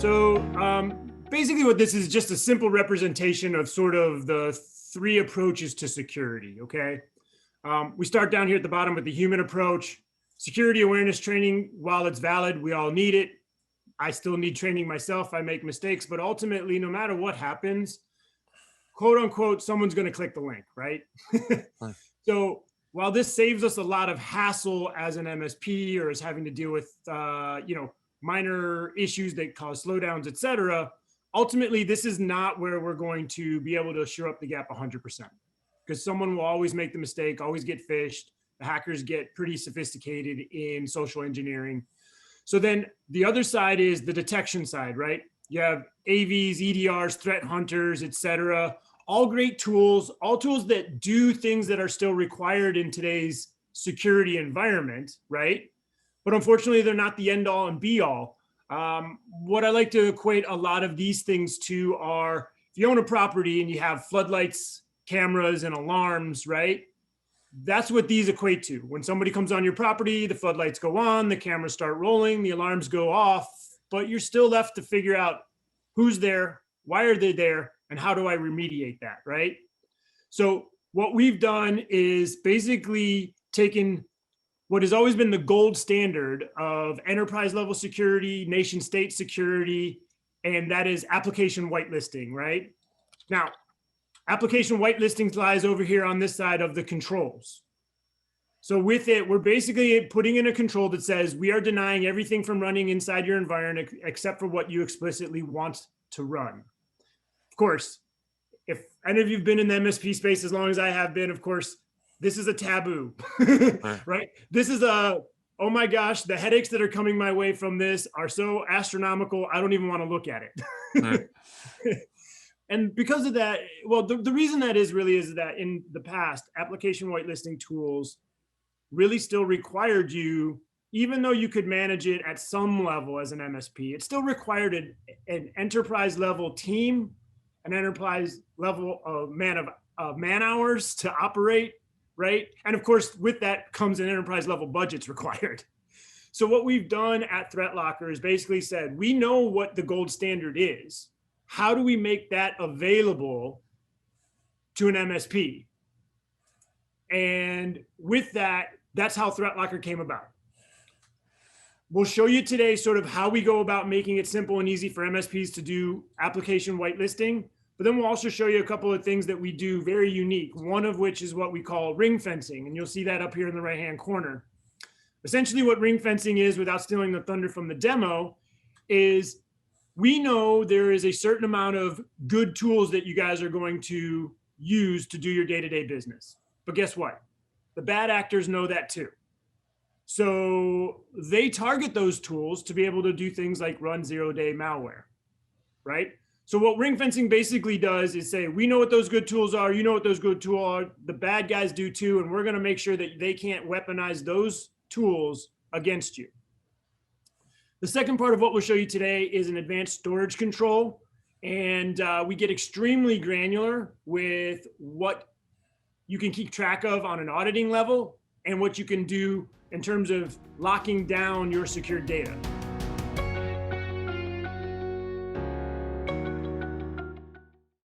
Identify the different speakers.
Speaker 1: So basically what this is just a simple representation of sort of the three approaches to security, okay? We start down here at the bottom with the human approach. Security awareness training, while it's valid, we all need it. I still need training myself. I make mistakes, but ultimately, no matter what happens, quote unquote, someone's going to click the link, right? So while this saves us a lot of hassle as an MSP or as having to deal with, minor issues that cause slowdowns, et cetera, ultimately, this is not where we're going to be able to shore up the gap 100%, because someone will always make the mistake, always get phished. The hackers get pretty sophisticated in social engineering. So then the other side is the detection side, right? You have AVs, EDRs, threat hunters, et cetera. All great tools, all tools that do things that are still required in today's security environment, right? But unfortunately, they're not the end all and be all. What I like to equate a lot of these things to are, if you own a property and you have floodlights, cameras, and alarms, right? That's what these equate to. When somebody comes on your property, the floodlights go on, the cameras start rolling, the alarms go off, but you're still left to figure out who's there, why are they there, and how do I remediate that, right? So what we've done is basically taken what has always been the gold standard of enterprise level security, nation state security, and that is application whitelisting, right? Now, application whitelisting lies over here on this side of the controls. So with it, we're basically putting in a control that says we are denying everything from running inside your environment except for what you explicitly want to run. Of course, if any of you've been in the MSP space as long as I have been, of course, this is a taboo, right? This is oh my gosh, the headaches that are coming my way from this are so astronomical, I don't even want to look at it. And because of that, well, the reason that is really is that in the past, application whitelisting tools really still required you, even though you could manage it at some level as an MSP, it still required an enterprise level team, an enterprise level of man hours to operate, right? And of course, with that comes an enterprise level budgets required. So what we've done at Threatlocker is basically said, we know what the gold standard is. How do we make that available to an MSP? And with that, that's how Threatlocker came about. We'll show you today sort of how we go about making it simple and easy for MSPs to do application whitelisting, but then we'll also show you a couple of things that we do very unique, one of which is what we call ring fencing, and you'll see that up here in the right-hand corner. Essentially what ring fencing is, without stealing the thunder from the demo, is we know there is a certain amount of good tools that you guys are going to use to do your day-to-day business. But guess what? The bad actors know that too. So they target those tools to be able to do things like run zero-day malware, right? So what ring fencing basically does is say, we know what those good tools are, you know what those good tools are, the bad guys do too, and we're gonna make sure that they can't weaponize those tools against you. The second part of what we'll show you today is an advanced storage control. And we get extremely granular with what you can keep track of on an auditing level and what you can do in terms of locking down your secured data.